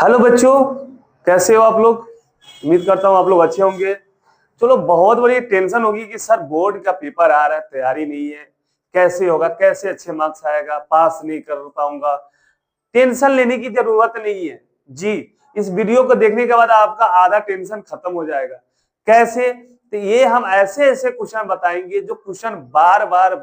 Hello बच्चों, कैसे हो आप लोग। उम्मीद करता हूँ आप लोग अच्छे होंगे। चलो, बहुत बड़ी टेंशन होगी कि सर बोर्ड का पेपर आ रहा है, तैयारी नहीं है, कैसे होगा, कैसे अच्छे मार्क्स आएगा, पास नहीं कर पाऊंगा। टेंशन लेने की जरूरत नहीं है जी। इस वीडियो को देखने के बाद आपका आधा टेंशन खत्म हो जाएगा। कैसे? तो ये हम ऐसे ऐसे क्वेश्चन बताएंगे जो क्वेश्चन बार बार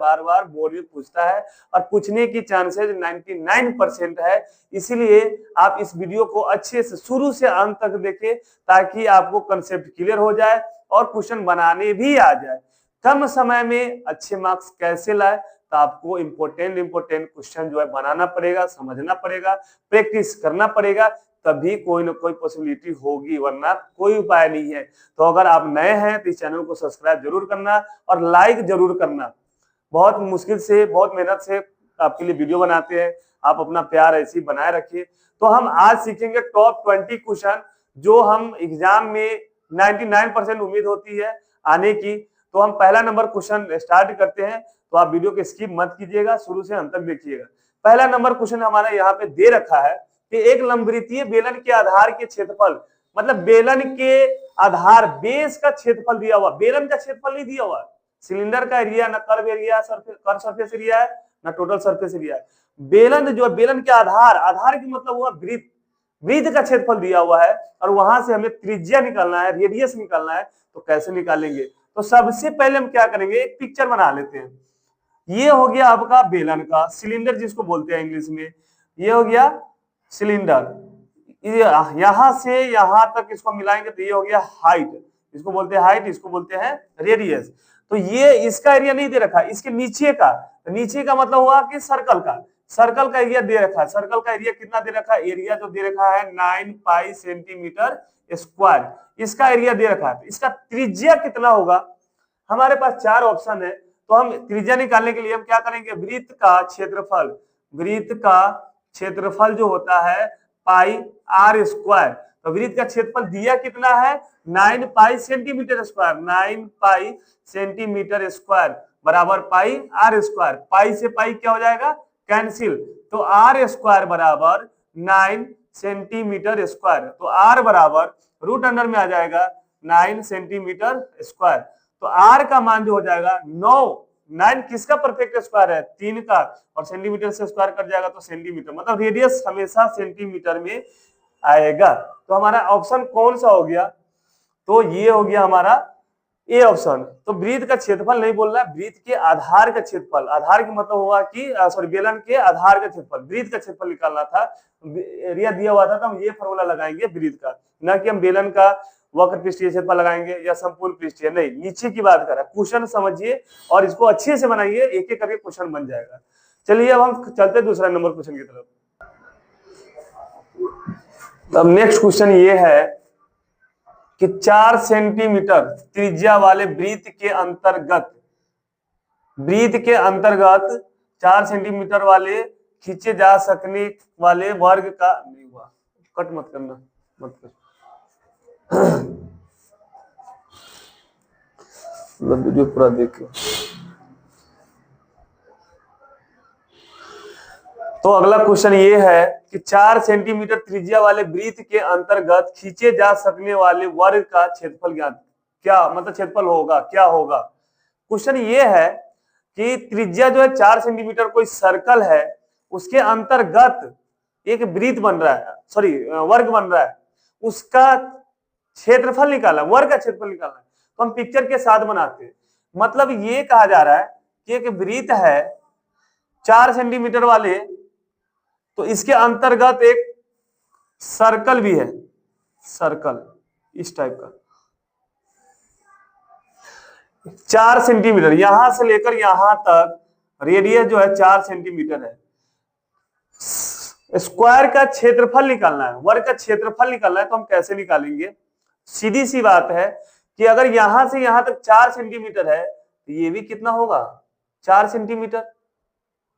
बोर्ड में पूछता है और पूछने की चांसेस 99% है। इसीलिए आप इस वीडियो को अच्छे से शुरू से अंत तक देखें ताकि आपको कंसेप्ट क्लियर हो जाए और क्वेश्चन बनाने भी आ जाए। कम समय में अच्छे मार्क्स कैसे लाए, तो आपको इम्पोर्टेंट क्वेश्चन जो है बनाना पड़ेगा, समझना पड़ेगा, प्रैक्टिस करना पड़ेगा, तभी कोई ना कोई पॉसिबिलिटी होगी, वरना कोई उपाय नहीं है। तो अगर आप नए हैं तो इस चैनल को सब्सक्राइब जरूर करना और लाइक जरूर करना। बहुत मुश्किल से, बहुत मेहनत से आपके लिए वीडियो बनाते हैं, आप अपना प्यार ऐसे ही बनाए रखिए। तो हम आज सीखेंगे टॉप 20 क्वेश्चन जो हम एग्जाम में 99% उम्मीद होती है आने की। तो हम पहला नंबर क्वेश्चन स्टार्ट करते हैं। तो आप वीडियो को स्किप मत कीजिएगा, शुरू से अंत तक देखिएगा। पहला नंबर क्वेश्चन हमारा यहाँ पे दे रखा है कि एक लंबवृत्तीय बेलन के आधार के क्षेत्रफल, मतलब बेलन के आधार बेस का क्षेत्रफल दिया हुआ, बेलन का क्षेत्रफल नहीं दिया हुआ। सिलेंडर का एरिया ना curve area, curve surface area है, ना टोटल सरफेस एरिया है। बेलन जो है, बेलन के आधार, आधार की मतलब हुआ वृत्त, वृत्त का क्षेत्रफल दिया हुआ है और वहां से हमें त्रिज्या निकालना है, रेडियस निकालना है। तो कैसे निकालेंगे? तो सबसे पहले हम क्या करेंगे, एक पिक्चर बना लेते हैं। ये हो गया आपका बेलन का सिलेंडर जिसको बोलते हैं इंग्लिश में, ये हो गया सिलेंडर। यहां से यहां तक इसको मिलाएंगे तो ये हो गया हाइट, इसको बोलते हैं हाइट, इसको बोलते हैं रेडियस। तो ये इसका एरिया नहीं दे रखा, इसके नीचे का, तो नीचे का मतलब हुआ कि सर्कल का, सर्कल का एरिया दे रखा है। सर्कल का एरिया कितना दे रखा है? एरिया जो दे रखा है 9 पाई सेंटीमीटर स्क्वायर, इसका एरिया दे रखा है। इसका त्रिज्या कितना होगा? हमारे पास चार ऑप्शन है, तो हम त्रिज्या निकालने के लिए हम क्या करेंगे, वृत्त का क्षेत्रफल, वृत्त का क्षेत्रफल जो होता है पाई आर स्क्वायर। तो वृत्त का क्षेत्रफल दिया कितना है? 9 पाई सेंटीमीटर स्क्वायर, 9 पाई सेंटीमीटर स्क्वायर बराबर पाई आर स्क्वायर। पाई से पाई क्या हो जाएगा? कैंसिल। तो आर स्क्वायर बराबर 9 सेंटीमीटर स्क्वायर। तो आर बराबर रूट अंडर में आ जाएगा 9 सेंटीमीटर स्क्वायर। तो आर का मान जो हो जाएगा 9, 9 किसका परफेक्ट स्क्वायर है? 3 का, और सेंटीमीटर से स्क्वायर कर जाएगा तो सेंटीमीटर, मतलब रेडियस हमेशा सेंटीमीटर में आएगा। तो हमारा ऑप्शन कौन सा हो गया? तो ये हो गया हमारा ए ऑप्शन। तो वृत्त का क्षेत्रफल नहीं बोलना, वृत्त के आधार का क्षेत्रफल, आधार का मतलब हुआ कि सॉरी बेलन के आधार का क्षेत्रफल, वृत्त का क्षेत्रफल निकालना था। एरिया दिया हुआ था तो हम ये फॉर्मूला लगाएंगे वृत्त का, ना कि हम बेलन का वक्र पृष्ठीय क्षेत्रफल लगाएंगे या संपूर्ण पृष्ठीय, नहीं, नीचे की बात कर रहा है। क्वेश्चन समझिए और इसको अच्छे से बनाइए, एक एक करके क्वेश्चन बन जाएगा। चलिए अब हम चलते दूसरा नंबर क्वेश्चन की तरफ। अब नेक्स्ट क्वेश्चन ये है कि 4 सेंटीमीटर त्रिज्या वाले वृत्त के अंतर्गत, वृत्त के अंतर्गत 4 सेंटीमीटर वाले खींचे जा सकने वाले वर्ग का, नहीं हुआ, कट मत करना, मत कर, वीडियो पूरा देखिए। तो अगला क्वेश्चन ये है कि 4 सेंटीमीटर त्रिज्या वाले वृत्त के अंतर्गत खींचे जा सकने वाले वर्ग का क्षेत्रफल ज्ञात। क्या मतलब क्षेत्रफल होगा, क्या होगा? क्वेश्चन ये है कि त्रिज्या जो है 4 सेंटीमीटर, कोई सर्कल है, उसके अंतर्गत एक वृत्त बन रहा है, सॉरी वर्ग बन रहा है, उसका क्षेत्रफल निकालना, वर्ग का क्षेत्रफल निकालना है। तो हम पिक्चर के साथ बनाते हैं। मतलब ये कहा जा रहा है कि एक वृत्त है 4 सेंटीमीटर वाले, तो इसके अंतर्गत एक सर्कल भी है, सर्कल इस टाइप का 4 सेंटीमीटर, यहां से लेकर यहां तक रेडियस जो है 4 सेंटीमीटर है। स्क्वायर का क्षेत्रफल निकालना है, वर्ग का क्षेत्रफल निकालना है। तो हम कैसे निकालेंगे? सीधी सी बात है कि अगर यहां से यहां तक 4 सेंटीमीटर है तो ये भी कितना होगा? 4 सेंटीमीटर,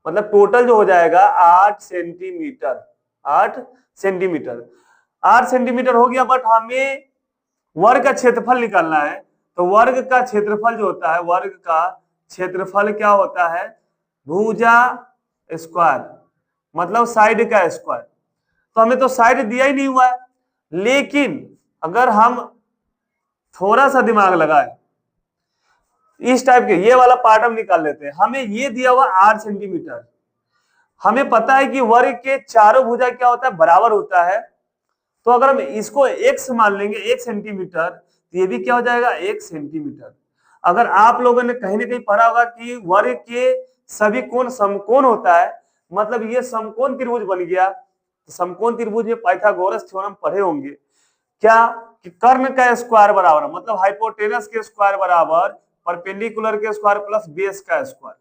मतलब टोटल जो हो जाएगा 8 सेंटीमीटर, 8 सेंटीमीटर, 8 सेंटीमीटर हो गया। बट हमें वर्ग का क्षेत्रफल निकालना है, तो वर्ग का क्षेत्रफल जो होता है, वर्ग का क्षेत्रफल क्या होता है? भुजा स्क्वायर, मतलब साइड का स्क्वायर। तो हमें तो साइड दिया ही नहीं हुआ है। लेकिन अगर हम थोड़ा सा दिमाग लगाए, इस टाइप के ये वाला पार्ट हम निकाल लेते हैं। हमें ये दिया हुआ 8 सेंटीमीटर, हमें पता है कि वर्ग के चारों भुजा क्या होता है, बराबर होता है। तो अगर हम इसको x मान लेंगे 1 सेंटीमीटर, तो ये भी क्या हो जाएगा 1 सेंटीमीटर। अगर आप लोगों ने कहीं ना कहीं पढ़ा होगा कि वर्ग के सभी कोण समकोण होता है, मतलब ये समकोण त्रिभुज बन गया। तो समकोण त्रिभुज में पाइथागोरस थ्योरम पढ़े होंगे क्या, कि कर्ण का स्क्वायर बराबर, मतलब हाइपोटेनस के स्क्वायर बराबर परपेंडिकुलर के स्क्वायर प्लस बेस का स्क्वायर,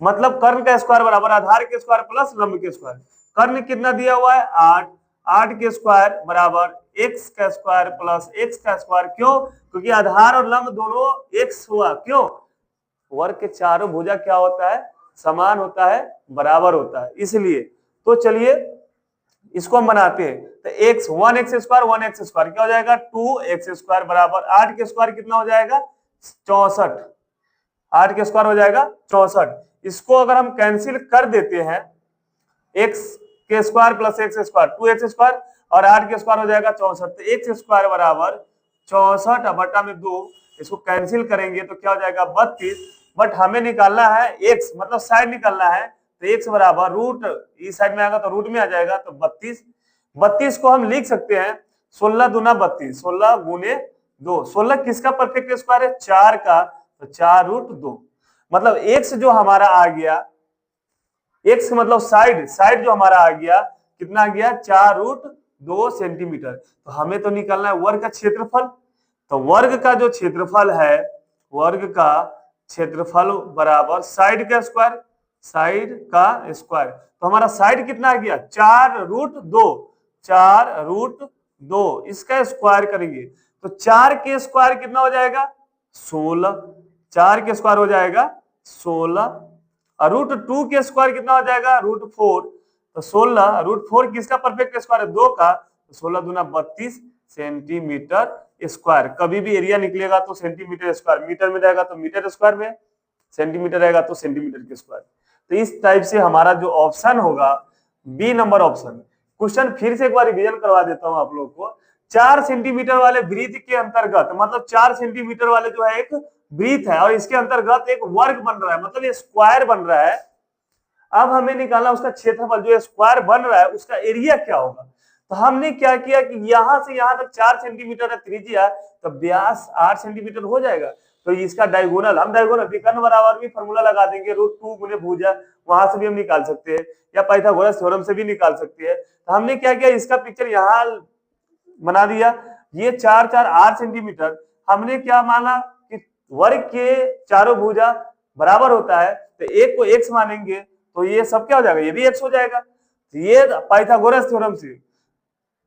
मतलब कर्ण का स्क्वायर बराबर आधार के स्क्वायर प्लस लंब के स्क्वायर। कर्ण कितना दिया हुआ है 8, 8 के स्क्वायर बराबर x का स्क्वायर प्लस x का स्क्वायर। क्यों? क्योंकि आधार और लंब दोनों x हुआ। क्यों? वर्ग के चारों भुजा क्या होता है, समान होता है, बराबर होता है, इसलिए। तो चलिए इसको हम बनाते हैं। तो x 1x square 1x square क्या हो जाएगा 2x स्क्वायर बराबर 8 के स्क्वायर कितना हो जाएगा 64, 8 के स्क्वायर हो जाएगा 64। इसको अगर हम कैंसिल कर देते हैं, x के square plus x square 2x square और 8 के स्क्वायर हो जाएगा 64। तो x स्क्वायर बराबर 64 बटा में 2, इसको कैंसिल करेंगे तो क्या हो जाएगा 32। बट हमें निकालना है x, मतलब साइड निकालना है। तो x बराबर रूट, इस साइड में आएगा तो रूट में आ जाएगा, तो 32। 32 को हम लिख सकते हैं 16 दूना 32, 16 गुने 2। 16 किसका परफेक्ट स्क्वायर है 4 का, तो 4 रूट 2। मतलब x जो हमारा आ गया, x मतलब साइड जो हमारा आ गया कितना आ गया 4 रूट 2 सेंटीमीटर। तो हमें तो निकालना है वर्ग का क्षेत्रफल। तो वर्ग का जो क्षेत्रफल है, वर्ग का क्षेत्रफल बराबर साइड का स्क्वायर, साइड का स्क्वायर। तो हमारा साइड कितना आ गया 4 रूट 2, 4 रूट 2, इसका स्क्वायर करेंगे तो 4 के स्क्वायर कितना हो जाएगा 16, 4 के स्क्वायर हो जाएगा 16 और रूट 2 के स्क्वायर कितना हो जाएगा रूट 4। तो 16 रूट 4 किसका परफेक्ट स्क्वायर है 2 का, तो 16 दूना 32 सेंटीमीटर स्क्वायर। कभी भी एरिया निकलेगा तो सेंटीमीटर स्क्वायर, मीटर में रहेगा तो मीटर स्क्वायर में, सेंटीमीटर रहेगा तो सेंटीमीटर के स्क्वायर। तो इस टाइप से हमारा जो ऑप्शन होगा बी नंबर ऑप्शन। क्वेश्चन फिर से एक बार रिवीजन करवा देता हूं आप लोगों को। 4 सेंटीमीटर वाले वृत्त के अंतर्गत, मतलब 4 सेंटीमीटर वाले जो है एक वृत्त है और इसके अंतर्गत एक वर्ग बन रहा है, मतलब ये स्क्वायर बन रहा है। अब हमें निकालना उसका क्षेत्रफल, जो स्क्वायर बन रहा है उसका एरिया क्या होगा। तो हमने क्या किया कि यहां से यहां तक 4 सेंटीमीटर है त्रिज्या, तो व्यास 8 सेंटीमीटर हो जाएगा। तो इसका डायगोनल, हम डायगोनल विकर्ण बराबर भी फॉर्मूला लगा देंगे, √2 गुने भुजा, वहां से भी हम निकाल सकते हैं या पाइथागोरस थ्योरम से भी निकाल सकते हैं। तो हमने क्या किया, इसका पिक्चर यहाँ बना दिया। ये 4 4 8 सेंटीमीटर, हमने क्या माना कि वर्ग के चारों भुजा बराबर होता है, तो एक को x मानेंगे तो ये सब क्या हो जाएगा, ये भी x हो जाएगा। तो ये पाइथागोरस थ्योरम से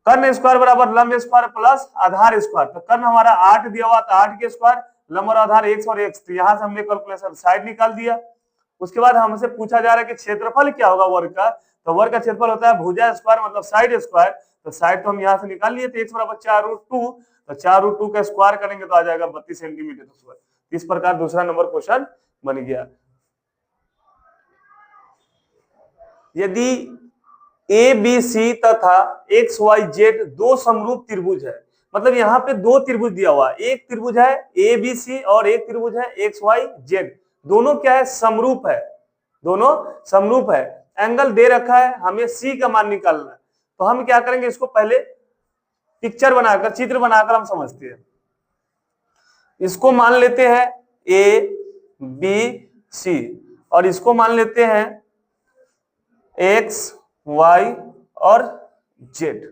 कर्ण स्क्वायर बराबर लंब स्क्वायर प्लस आधार स्क्वायर। तो कर्ण हमारा 8 दिया हुआ, तो 8 के स्क्वायर, लंब और आधार x और x, तो यहां से हमने कैलकुलेशन साइड निकाल दिया। उसके बाद हमसे पूछा जा रहा है कि क्षेत्रफल क्या होगा वर्ग का। तो वर्ग का क्षेत्रफल होता है भुजा स्क्वायर मतलब साइड स्क्वायर। तो साइड तो हम यहाँ से निकाल लिए थे, x बराबर 4√2, तो 4√2 का स्क्वायर करेंगे तो आ जाएगा 32 सेंटीमीटर स्क्वायर। इस प्रकार दूसरा नंबर क्वेश्चन बन गया। यदि ए बी सी तथा एक्स वाई जेड दो समरूप त्रिभुज है, मतलब यहाँ पे दो त्रिभुज दिया हुआ है, एक त्रिभुज है ए बी सी और एक त्रिभुज है एक्स वाई जेड, दोनों क्या है समरूप है, दोनों समरूप है। एंगल दे रखा है, हमें सी का मान निकालना है। तो हम क्या करेंगे, इसको पहले पिक्चर बनाकर, चित्र बनाकर हम समझते हैं। इसको मान लेते हैं ए बी सी और इसको मान लेते हैं एक्स वाई और जेड।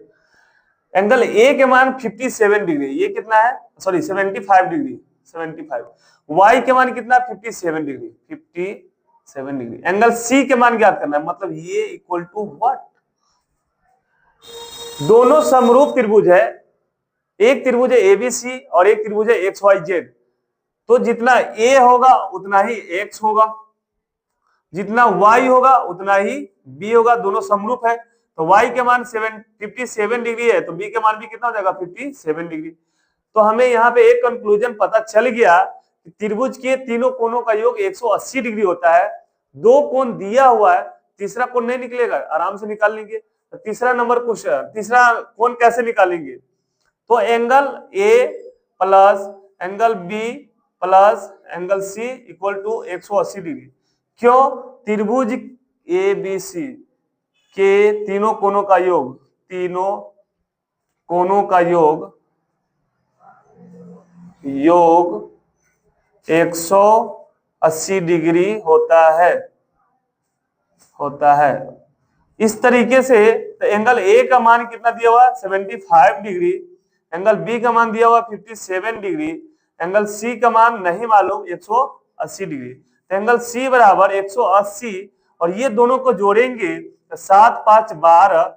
एंगल ए के मान 57 डिग्री, ये कितना है, सॉरी 75 डिग्री, 75। वाई के मान कितना 57 डिग्री, 57 डिग्री। एंगल सी के मान ज्ञात करना है, मतलब ये इक्वल टू व्हाट, दोनों समरूप त्रिभुज है, एक त्रिभुज है एबीसी और एक त्रिभुज है एक्स वाई जेड। तो जितना ए होगा उतना ही एक्स होगा, जितना y होगा उतना ही b होगा, दोनों समरूप है। तो y के मान 57 डिग्री है, तो b के मान भी कितना हो जाएगा 57 डिग्री। तो हमें यहाँ पे एक कंक्लूजन पता चल गया कि त्रिभुज के तीनों कोणों का योग 180 डिग्री होता है। दो कोण दिया हुआ है, तीसरा कोण नहीं निकलेगा, आराम से निकाल लेंगे। तो तीसरा नंबर क्वेश्चन, तीसरा कोण कैसे निकालेंगे? तो angle A plus angle B plus angle C equal to 180 degree. क्यों? त्रिभुज ए बी सी के तीनों कोणों का योग, तीनों कोणों का योग 180 डिग्री होता है। इस तरीके से तो एंगल ए का मान कितना दिया हुआ? 75 डिग्री, एंगल बी का मान दिया हुआ 57 डिग्री, एंगल सी का मान नहीं मालूम 180 डिग्री। तो एंगल सी बराबर 180 और ये दोनों को जोड़ेंगे तो 7 5 12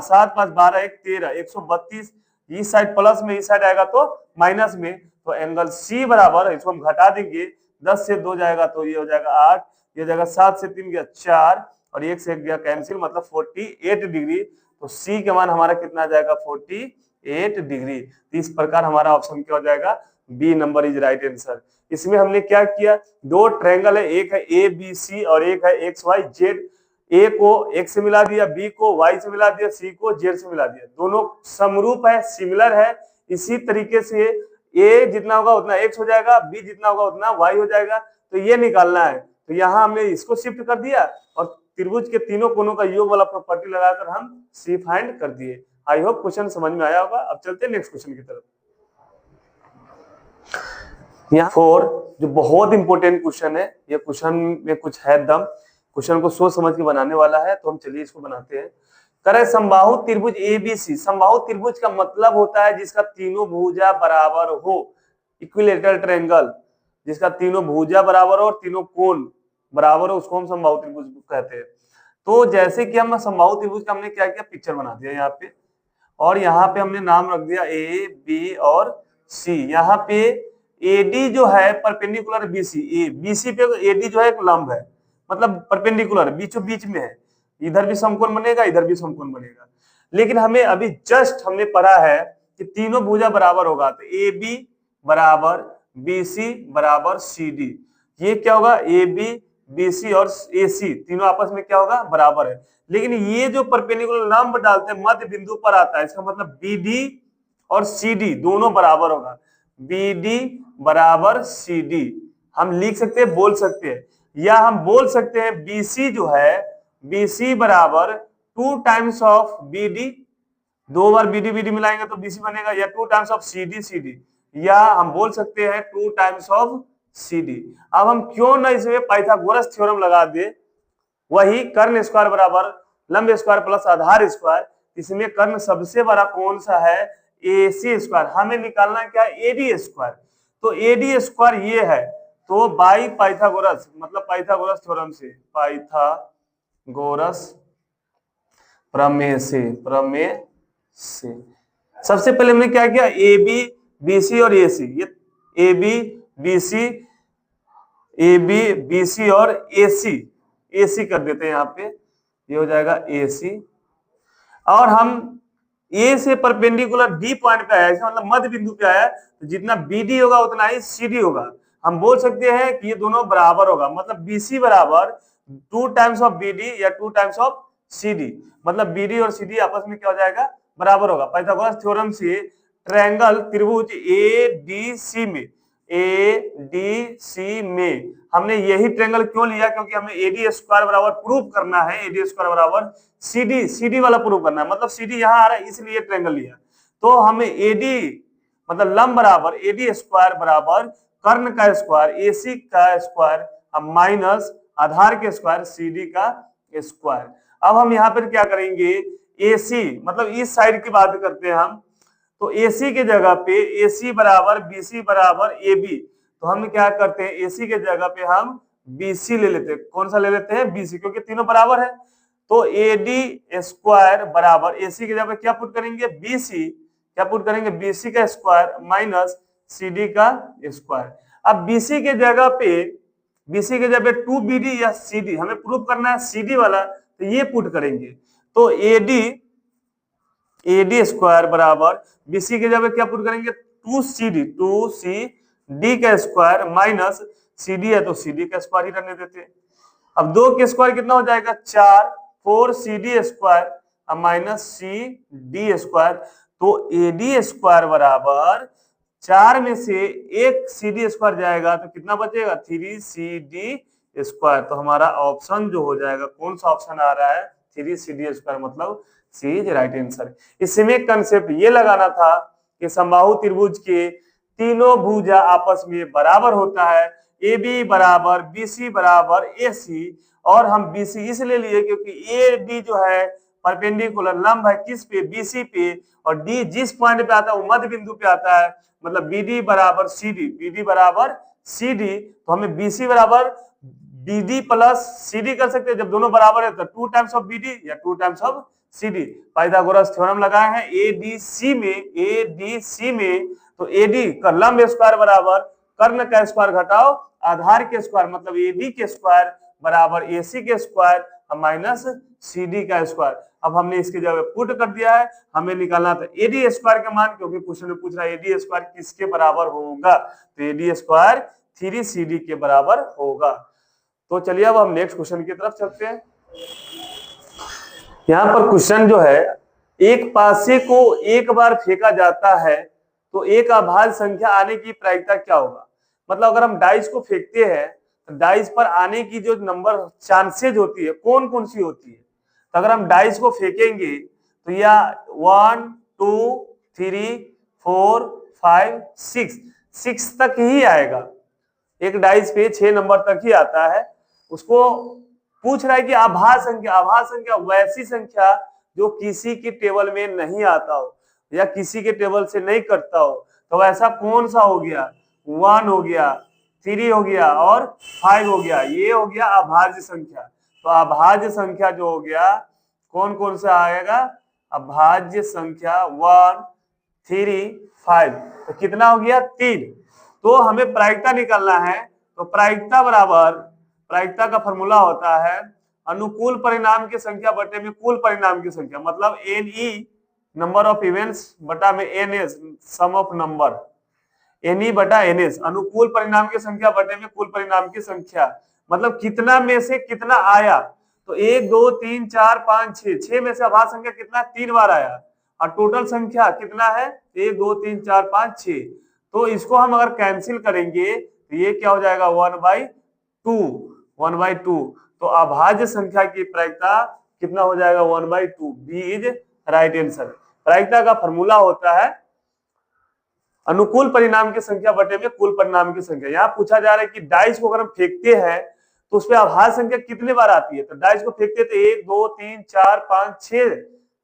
7 5 12 1 13 132, इस साइड प्लस में, इस साइड आएगा तो माइनस में। तो एंगल सी बराबर, इसको हम घटा देंगे, 10 से 2 जाएगा तो ये हो जाएगा 8, ये हो जाएगा 7 से 3 गया 4 और 1 से 1 गया कैंसिल, मतलब 48 डिग्री। तो सी का मान हमारा कितना आ जाएगा? 48 डिग्री। तो इस प्रकार हमारा ऑप्शन क्या हो जाएगा? B number is right answer. इसमें हमने क्या किया? दो ट्रायंगल है, एक है ए बी सी और एक है एक्स वाई जेड। ए को एक्स से मिला दिया, बी को वाई से मिला दिया, सी को जेड से मिला दिया। दोनों समरूप है, सिमिलर है। इसी तरीके से ए जितना होगा उतना एक्स हो जाएगा, बी जितना होगा उतना वाई हो जाएगा। तो ये निकालना है। तो यहाँ हमने इसको शिफ्ट कर दिया और त्रिभुज के तीनों कोनों का योग वाला प्रॉपर्टी लगाकर हम सी फाइंड कर दिए। आई होप क्वेश्चन समझ में आया होगा। अब चलते हैं नेक्स्ट क्वेश्चन की तरफ। यहाँ 4 जो बहुत इंपॉर्टेंट क्वेश्चन है, ये क्वेश्चन में कुछ है दम, क्वेश्चन को सोच समझ के बनाने वाला है। तो हम चलिए इसको बनाते हैं। करे समबाहु त्रिभुज एबीसी। समबाहु त्रिभुज का मतलब होता है जिसका तीनों भुजा बराबर हो, इक्विलेटरल ट्रायंगल, जिसका तीनों भुजा बराबर हो और तीनों कोण बराबर हो, उसको हम समबाहु त्रिभुज कहते हैं। तो जैसे कि हम समबाहु त्रिभुज का हमने क्या किया? पिक्चर बना दिया यहाँ पे, और यहाँ पे हमने नाम रख दिया ए बी और सी। यहाँ पे एडी जो है परपेंडिकुलर बीसी, ए बीसी पे एडी जो है एक लंब है, मतलब परपेंडिकुलर बीचों बीच में है। इधर भी समकोण बनेगा, इधर भी समकोण बनेगा। लेकिन हमें अभी जस्ट हमने पढ़ा है कि तीनों भुजा बराबर होगा, तो ए बी बराबर बीसी बराबर सी डी। ये क्या होगा? ए बी बीसी और एसी तीनों आपस में क्या होगा? बराबर है। लेकिन ये जो परपेंडिकुलर लंब डालते हैं मध्य बिंदु पर आता है, इसका मतलब बीडी और सीडी दोनों बराबर होगा। बीडी बराबर सीडी हम लिख सकते हैं, बोल सकते हैं, या हम बोल सकते हैं बीसी जो है, बीसी बराबर 2 टाइम्स ऑफ बीडी, 2 बार बीडी बीडी मिलाएंगे तो बीसी बनेगा, या 2 टाइम्स ऑफ सीडी सीडी, या हम बोल सकते हैं 2 टाइम्स ऑफ सीडी। अब हम क्यों ना इसमें पाइथागोरस थ्योरम लगा दे, वही कर्ण स्क्वायर बराबर लंब स्क्वायर प्लस आधार स्क्वायर। इसमें कर्ण सबसे बड़ा कौन सा है? AC square. हमें निकालना क्या है? AD square. तो एडी स्क्वायर ये है, तो बाई पाइथागोरस, मतलब पाइथागोरस थ्योरम से, पाइथागोरस प्रमेय से सबसे पहले हमने क्या किया? ए बी बीसी और एसी, ये ए बी बीसी और एसी कर देते हैं यहाँ पे, ये हो जाएगा एसी। और हम ए से परपेंडिकुलर डी पॉइंट पे आया, इसका मतलब मध्य बिंदु पे आया, तो जितना बीडी होगा उतना ही सीडी होगा। हम बोल सकते हैं कि ये दोनों बराबर होगा, मतलब बीसी बराबर 2 टाइम्स ऑफ बीडी या 2 टाइम्स ऑफ सीडी, मतलब बीडी और सीडी आपस में क्या हो जाएगा? बराबर होगा। पाइथागोरस थ्योरम से ट्रायंगल त्रिभुज एडीसी में हमने यही ट्रायंगल क्यों लिया? क्योंकि हमें एडी स्क्वायर बराबर प्रूव करना है, एडी स्क्वायर बराबर सीडी वाला प्रूव करना है, मतलब सीडी यहाँ आ रहा है इसलिए ट्रायंगल लिया। तो हमें एडी मतलब लंब बराबर एडी स्क्वायर बराबर कर्ण का स्क्वायर एसी का स्क्वायर माइनस आधार के स्क्वायर सीडी का स्क्वायर। अब हम यहाँ पर क्या करेंगे? एसी मतलब इस साइड की बात करते हैं हम, तो एसी के जगह पे एसी बराबर बीसी बराबर एबी, तो हम क्या करते हैं? एसी के जगह पे हम बीसी ले लेते हैं। कौन सा ले लेते हैं? बीसी, क्योंकि तीनों बराबर है। तो एडी स्क्वायर बराबर एसी के जगह पे क्या पुट करेंगे? बीसी, क्या पुट करेंगे? बीसी का स्क्वायर माइनस सीडी का स्क्वायर। अब बीसी के जगह पे 2 बीडी या सीडी, हमें प्रूव करना है सीडी वाला, तो ये पुट करेंगे। तो एडी स्क्वायर बराबर बीसी के जगह क्या पुट करेंगे? 2 सी का स्क्वायर माइनस सीडी है तो सीडी का स्क्वायर ही रहने देते हैं। अब 2 के स्क्वायर कितना हो जाएगा? 4 4 CD square minus C D square. तो ए डी स्क्वायर बराबर 4 में से एक सी डी स्क्वायर जाएगा तो कितना बचेगा 3 सी डी स्क्वायर। तो हमारा ऑप्शन जो हो जाएगा, कौन सा ऑप्शन आ रहा है 3 सी डी स्क्वायर, मतलब सी इज राइट आंसर। इसमें कंसेप्ट ये लगाना था कि समबाहु त्रिभुज के तीनों भुजा आपस में बराबर होता है, ए बी बराबर बी सी बराबर ए सी। और हम बी सी इसलिए लिए क्योंकि ए डी जो है परपेंडिकुलर लंब है किस पे, बीसी पे, और डी जिस पॉइंट पे आता है वो मध्य बिंदु पे आता है, मतलब बीडी बराबर सी डी, बीडी बराबर सी डी। तो हमें बीसी बराबर बीडी प्लस सी डी कर सकते हैं, जब दोनों बराबर है तो 2 टाइम्स ऑफ बीडी या 2 times of C D. Pythagoras theorem लगाए हैं एडीसी में, तो एडी का लंब स्क्वायर बराबर कर्ण का स्क्वायर घटाओ आधार के स्क्वायर, मतलब एडी के स्क्वायर बराबर एसी के स्क्वायर माइनस सीडी का स्क्वायर। अब हमने इसकी जगह पुट कर दिया है, हमें निकालना था एडी स्क्वायर का मान, क्योंकि क्वेश्चन में पूछ रहा है एडी स्क्वायर किसके बराबर होगा, तो एडी स्क्वायर 3 सीडी के बराबर होगा। तो चलिए अब हम नेक्स्ट क्वेश्चन की तरफ चलते हैं। यहाँ पर क्वेश्चन जो है, एक पासे को एक बार फेंका जाता है तो एक अभाज्य संख्या आने की प्रायिकता क्या होगा। मतलब अगर हम डाइस को फेंकते हैं तो डाइस पर आने की जो नंबर चांसेज होती है कौन कौन सी होती है। तो अगर हम डाइस को फेंकेंगे तो या 1 2 3 4 5 6 तक ही आएगा, एक डाइस पे 6 नंबर तक ही आता है। उसको पूछ रहा है कि अभाज्य संख्या वैसी संख्या जो किसी की टेबल में नहीं आता हो या किसी के टेबल से नहीं कटता हो। तो वैसा कौन सा हो गया, 1 हो गया, 3 हो गया और 5 हो गया, ये हो गया अभाज्य संख्या। तो अभाज्य संख्या जो हो गया कौन कौन सा आएगा, अभाज्य संख्या 1 3 5, तो कितना हो गया 3। तो हमें प्रायिकता निकालना है, तो प्रायिकता का फॉर्मूला होता है अनुकूल परिणाम की संख्या बटे में कुल परिणाम की संख्या, मतलब NE नंबर ऑफ इवेंट्स बटा में NS sum of number, NE बटा NS अनुकूल परिणाम की संख्या बटे में कुल परिणाम की संख्या, मतलब कितना में से कितना आया। तो 1 2 3 4 5 6 में से अभाज्य संख्या कितना 3 बार आया और टोटल संख्या कितना है 1 2 3 4 5 6। तो इसको हम अगर कैंसिल करेंगे तो ये क्या हो जाएगा 1/2। तो अभाज्य संख्या की प्रायिकता कितना हो जाएगा 1/2, बी इज राइट आंसर। प्रायिकता का फॉर्मूला होता है अनुकूल परिणाम की संख्या बटे में कुल परिणाम की संख्या। यहाँ पूछा जा रहा है कि डाइस को अगर हम फेंकते हैं तो उसमें अभाज्य संख्या कितने बार आती है। तो डाइस को फेंकते तो 1 2 3 4 5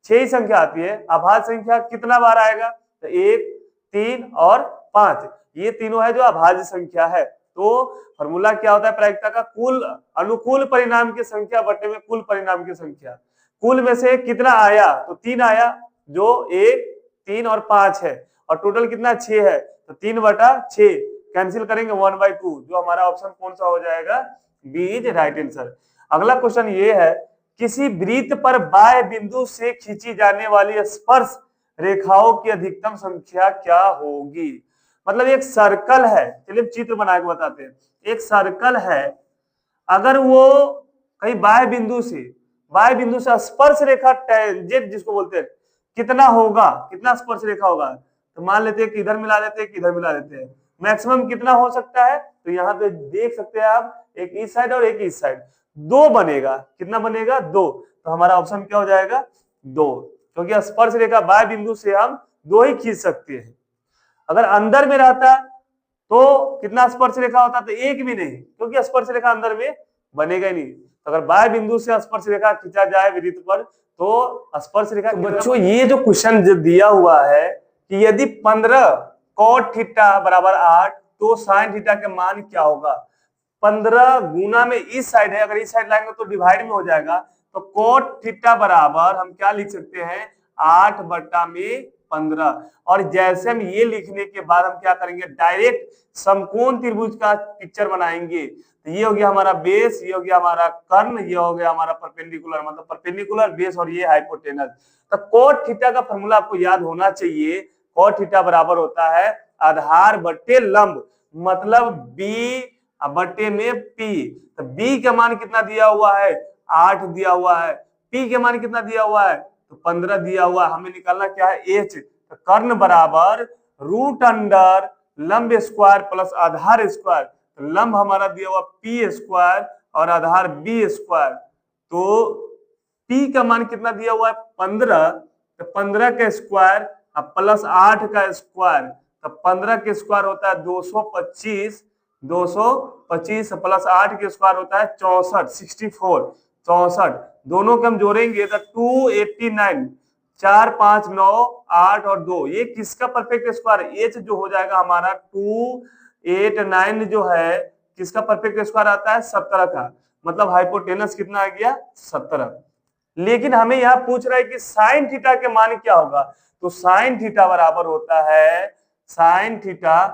6 ही संख्या आती है, अभाज्य संख्या कितना बार आएगा, तो 1 3 और 5, ये तीनों है जो अभाज्य संख्या है। तो फॉर्मूला क्या होता है प्रायिकता का, कुल अनुकूल परिणाम की संख्या बटे में कुल परिणाम की संख्या। कुल में से कितना आया, तो 3 आया, जो 1 3 और 5 है, और टोटल कितना 6 है, तो 3/6 कैंसिल करेंगे 1/2, जो हमारा ऑप्शन कौन सा हो जाएगा, बी इज राइट आंसर। अगला क्वेश्चन ये है, किसी वृत्त पर बाह्य बिंदु से खींची जाने वाली स्पर्श रेखाओं की अधिकतम संख्या क्या होगी। मतलब एक सर्कल है, चलिए चित्र बना के बताते हैं। एक सर्कल है, अगर वो कहीं बाह्य बिंदु से स्पर्श रेखा टेंजेंट जिसको बोलते हैं कितना होगा, कितना स्पर्श रेखा होगा, तो मान लेते हैं कि इधर मिला देते हैं कि इधर मिला देते हैं, मैक्सिमम कितना हो सकता है। तो यहाँ पे देख सकते हैं आप, एक इस साइड और एक इस साइड, 2 बनेगा, कितना बनेगा 2। तो हमारा ऑप्शन क्या हो जाएगा 2, क्योंकि स्पर्श रेखा बाह्य बिंदु से हम 2 ही खींच सकते हैं। अगर अंदर में रहता तो कितना स्पर्श रेखा होता, तो 1 भी नहीं, क्योंकि स्पर्श रेखा अंदर में बनेगा ही नहीं। तो अगर बाह्य बिंदु से स्पर्श रेखा खींचा जाए वृत्त पर तो स्पर्श रेखा। तो बच्चों ये जो क्वेश्चन जो दिया हुआ है कि यदि 15 cot थीटा बराबर 8 तो sin थीटा के मान क्या होगा। 15 गुना में इस साइड है, अगर इस साइड लाएंगे तो डिवाइड में हो जाएगा, तो cot थीटा बराबर हम क्या लिख सकते हैं 8/15। और जैसे हम ये लिखने के बाद हम क्या करेंगे, डायरेक्ट समकोण त्रिभुज का पिक्चर बनाएंगे। तो ये हो गया हमारा बेस, ये हो गया हमारा कर्ण, ये हो गया हमारा परपेंडिकुलर, मतलब परपेंडिकुलर बेस, और ये हाइपोटेनस। तो cot थीटा का फॉर्मूला आपको याद होना चाहिए। cot थीटा बराबर होता है आधार बटे लंब, मतलब b बटे में p। तो b का मान कितना दिया हुआ है 8 दिया हुआ है, p के मान कितना दिया हुआ है, तो तो 15 दिया हुआ, हमें निकालना क्या है h, तो कर्ण बराबर रूट अंडर लंब स्क्वायर प्लस आधार स्क्वायर। तो लंब हमारा दिया हुआ p स्क्वायर और आधार b स्क्वायर। तो p का मान कितना दिया हुआ है 15, तो 15 का स्क्वायर अब प्लस 8 का स्क्वायर, तो 15 के स्क्वायर होता है 225, 225 प्लस 8 के स्क्वायर होता है 64, 64, 64। दोनों के हम जोड़ेंगे तो 289, 4 5 9 8 और 2, ये किसका परफेक्ट स्क्वायर, h जो हो जाएगा हमारा 289 जो है किसका परफेक्ट स्क्वायर आता है 17 का, मतलब हाइपोटेनस कितना आ गया 17। लेकिन हमें यहाँ पूछ रहा है कि साइन थीटा के मान क्या होगा, तो साइन थीटा बराबर होता है साइन थीटा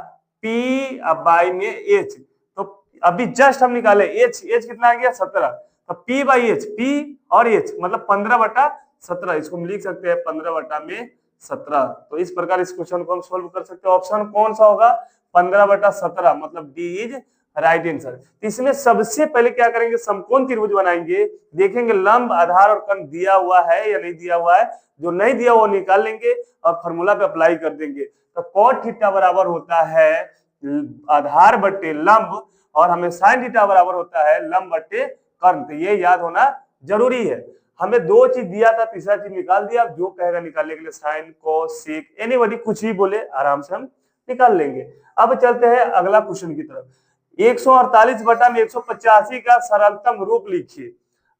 पी बाई में एच। तो अभी जस्ट हम निकाले एच कितना आ गया 17, तो पी बाई एच, पी और एच मतलब 15/17, इसको हम लिख सकते हैं 15/17। तो इस प्रकार इस क्वेश्चन को हम सोल्व कर सकते हैं। ऑप्शन कौन सा होगा 15/17, मतलब डी इज राइट आंसर। इसमें सबसे पहले क्या करेंगे, समकोण त्रिभुज बनाएंगे, देखेंगे लंब आधार और कर्ण दिया हुआ है या नहीं दिया हुआ है, जो नहीं दिया वो निकाल लेंगे और फॉर्मूला पे अप्लाई कर देंगे। तो cot थीटा बराबर होता है आधार बट्टे लंब और हमें sin थीटा बराबर होता है लंब बट्टे कर्ण। तो ये याद होना जरूरी है। हमें 2 चीज दिया था, तीसरा चीज निकाल दिया, जो कहेगा निकालने के लिए साइन कोस सेक एनीबॉडी कुछ भी बोले आराम से हम निकाल लेंगे। अब चलते हैं अगला क्वेश्चन की तरफ। 148/185 का सरलतम रूप लिखिए,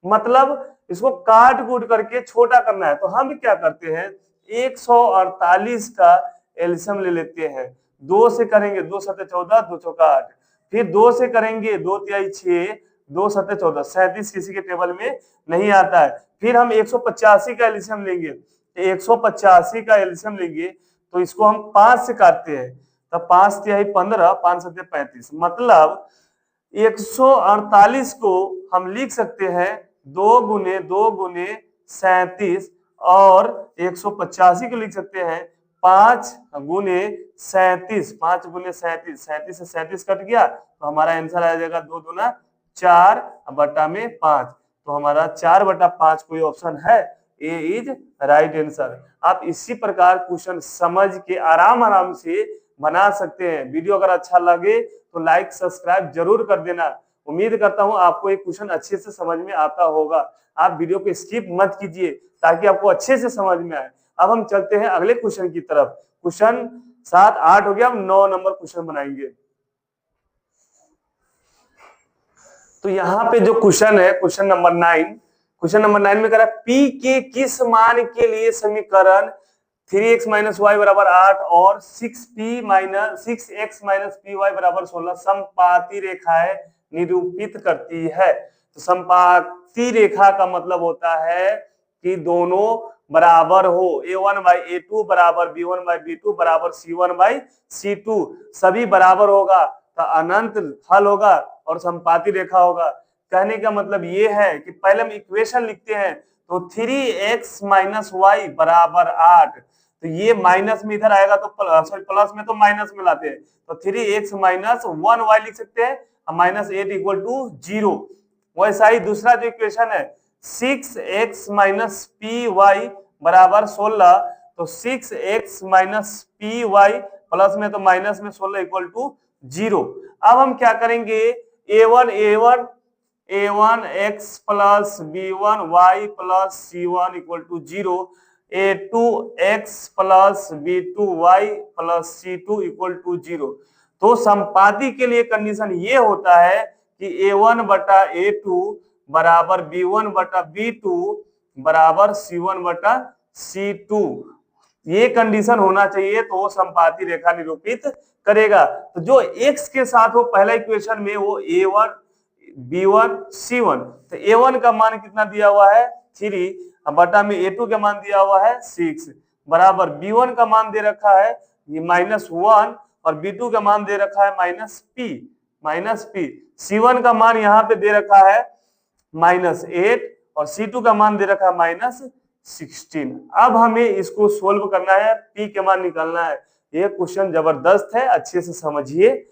मतलब इसको काट कूट करके छोटा करना है। तो हम क्या करते हैं 148 का एलसीएम ले लेते हैं, 2 से करेंगे 2 7 14, 2 चौका 8, फिर 2 से करेंगे 2 तिहाई 6, 2 7 14, 37 किसी के टेबल में नहीं आता है। फिर हम 185 का एलसीएम लेंगे, 185 का एलसीएम लेंगे तो इसको हम 5 से काटते हैं, तो 5 तिहाई 15, 5 7 35, मतलब 148 को हम लिख सकते हैं 2 गुने 2 गुने 37 और 185 को लिख सकते हैं 5 गुने 37, 5 गुने 37, 37 से 37 कट गया तो हमारा आंसर आ जाएगा 2 दूना 4/5। तो हमारा 4/5 कोई ऑप्शन है, ए इज राइट आंसर। आप इसी प्रकार क्वेश्चन समझ के आराम से बना सकते हैं। वीडियो अगर अच्छा लगे तो लाइक सब्सक्राइब जरूर कर देना। उम्मीद करता हूं आपको एक क्वेश्चन अच्छे से समझ में आता होगा। आप वीडियो को स्किप मत कीजिए ताकि आपको अच्छे से समझ में आए। अब हम चलते हैं अगले क्वेश्चन की तरफ। क्वेश्चन 7 8 हो गया, हम 9 नंबर क्वेश्चन बनाएंगे। तो यहाँ पे जो क्वेश्चन है क्वेश्चन नंबर 9, क्वेश्चन नंबर 9 में कह रहा है P के किस मान के लिए समीकरण 3x - y बराबर 8 और 6x - py बराबर 16 समपाती रेखाएं निरूपित करती है। तो समपाती रेखा का मतलब होता है कि दोनों बराबर हो, a1/a2 बराबर b1/b2 बराबर c1/c2, सभी बराबर होगा तो अनंत हल होगा और समपाती रेखा होगा। कहने का मतलब ये है कि पहले हम इक्वेशन लिखते हैं, तो 3x - y बराबर 8, तो ये माइनस में इधर आएगा तो प्लस में तो माइनस में लाते हैं, तो 3x - 1y लिख सकते हैं, -8 = 0। वैसा ही दूसरा जो इक्वेशन है 6x - py बराबर 16, तो 6x - py प्लस में तो माइनस में 16 = 0। अब हम क्या करेंगे a1 x plus b1 y plus c1 = 0, a2 x plus b2 y plus c2 = 0। तो समपाती के लिए कंडीशन ये होता है कि a1/a2 बराबर b1/b2 बराबर c1/c2, ये कंडीशन होना चाहिए तो वो समपाती रेखा निरूपित करेगा। तो जो x के साथ हो पहला इक्वेशन में वो a1 b1 c1, तो a1 का मान कितना दिया हुआ है 3 बटा में a2 का मान दिया हुआ है 6 बराबर b1 का मान दे रखा है ये -1 और b2 का मान दे रखा है -p, c1 का मान यहाँ पे दे रखा है -8 और c2 का मान दे रखा है -16। अब हमें इसको सोल्व करना है, p के मान निकालना है। ये क्वेश्चन जबरदस्त है, अच्छे से समझिए।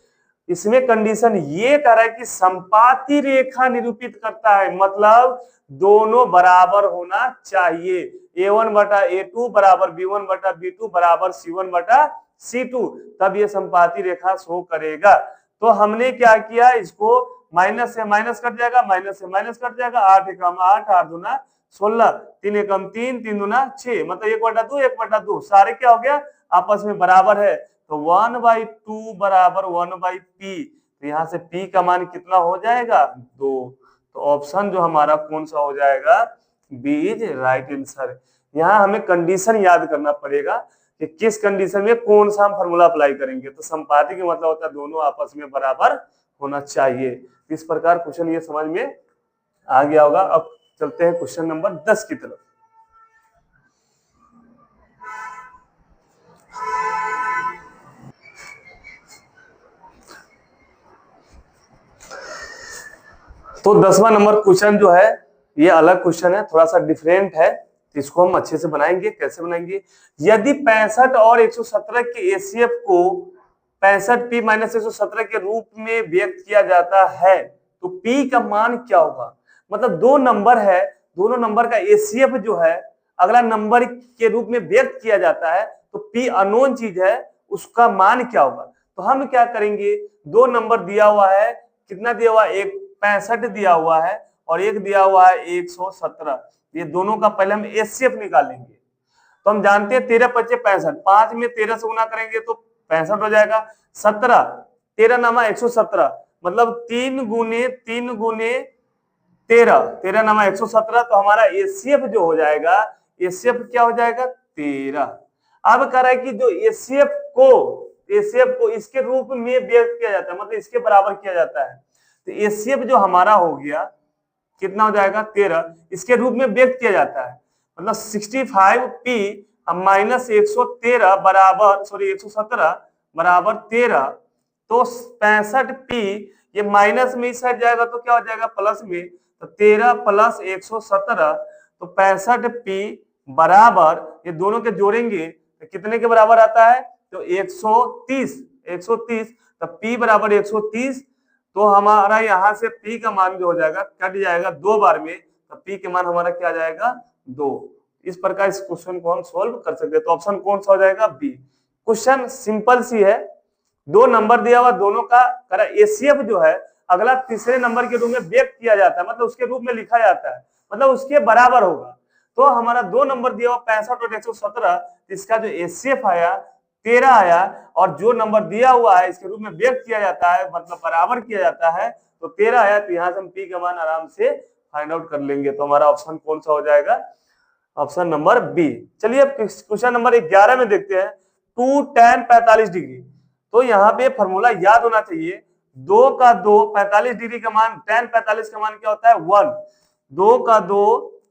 इसमें कंडीशन ये कह रहा है कि समपाती रेखा निरूपित करता है, मतलब दोनों बराबर होना चाहिए। A1 बटा A2 बराबर B1 बटा B2 बराबर C1 बटा C2, तब ये संपाती रेखा शो करेगा। तो हमने क्या किया, इसको माइनस से माइनस कट जाएगा, माइनस से माइनस कट जाएगा, 8 एकम 8, 8 दूना 16, 3 एकम 3, 3 दूना 6, मतलब 1/2 1/2, सारे क्या हो गया आपस में बराबर है। तो 1/2 बराबर 1/p, तो यहाँ से p का मान कितना हो जाएगा 2। तो ऑप्शन जो हमारा कौन सा हो जाएगा, बी इज राइट आंसर। यहाँ हमें कंडीशन याद करना पड़ेगा कि किस कंडीशन में कौन सा हम फॉर्मूला अप्लाई करेंगे। तो संपाती का मतलब होता है दोनों आपस में बराबर होना चाहिए। इस प्रकार क्वेश्चन ये समझ में आ गया होगा। अब चलते हैं क्वेश्चन नंबर 10 की तरफ। तो 10वां नंबर क्वेश्चन जो है ये अलग क्वेश्चन है, थोड़ा सा डिफरेंट है, इसको हम अच्छे से बनाएंगे। कैसे बनाएंगे, यदि 65 और 117 के एसीएफ को 65p माइनस 117 के रूप में व्यक्त किया जाता है तो p का मान क्या होगा। मतलब दो नंबर है, दोनों नंबर का एसीएफ जो है अगला नंबर के रूप में व्यक्त किया जाता है, तो p अननोन चीज है, उसका मान क्या होगा। तो हम क्या करेंगे, दो नंबर दिया हुआ है, कितना दिया हुआ है, एक 65 दिया हुआ है और एक दिया हुआ है 117, ये दोनों का पहले हम एचसीएफ निकालेंगे। तो हम जानते हैं 13 पच्चे 65, 5 में 13 से गुना करेंगे तो 65 हो जाएगा, 17 13 नामा 117, मतलब 3 गुने 3 गुने 13, 13 नामा 117, तो हमारा एचसीएफ जो हो जाएगा, एचसीएफ क्या हो जाएगा 13। अब कह रहा है कि जो एचसीएफ को इसके रूप में व्यक्त किया जाता है, मतलब इसके बराबर किया जाता है, तो एचसीएफ जो हमारा हो गया कितना हो जाएगा 13, इसके रूप में व्यक्त किया जाता है, मतलब 65p माइनस 113 बराबर 117 बराबर 13, तो 65p ये माइनस में इस साइड जाएगा तो क्या हो जाएगा प्लस में, तो 13 प्लस 117, तो 65p बराबर ये दोनों के जोड़ेंगे तो कितने के बराबर आता है, तो 130, तो p बराबर 130, तो हमारा यहाँ से p का मान जो हो जाएगा कट जाएगा 2 बार में, तो p के मान हमारा क्या जाएगा 2। इस प्रकार इस क्वेश्चन को हम सोल्व कर सकते हैं। तो ऑप्शन कौन सा हो जाएगा बी। क्वेश्चन सिंपल सी है, दो नंबर दिया हुआ, दोनों का एसीएफ जो है अगला तीसरे नंबर के रूप में व्यक्त किया जाता है, मतलब उसके रूप में लिखा जाता है, मतलब उसके बराबर होगा। तो हमारा दो नंबर दिया हुआ 65 और 117, इसका जो एसीएफ आया 13 आया, और जो नंबर दिया हुआ है इसके रूप में व्यक्त किया जाता है, मतलब बराबर किया जाता है, तो 13 आया। तो यहाँ से हम पी का मान आराम से फाइंड आउट कर लेंगे। तो हमारा ऑप्शन कौन सा हो जाएगा, ऑप्शन नंबर बी। चलिए अब क्वेश्चन नंबर 11 में देखते हैं, 2 tan 45 डिग्री। तो यहाँ पे फॉर्मूला याद होना चाहिए, 2 का 2 45 डिग्री का मान, tan 45 का मान क्या होता है 1, 2 का 2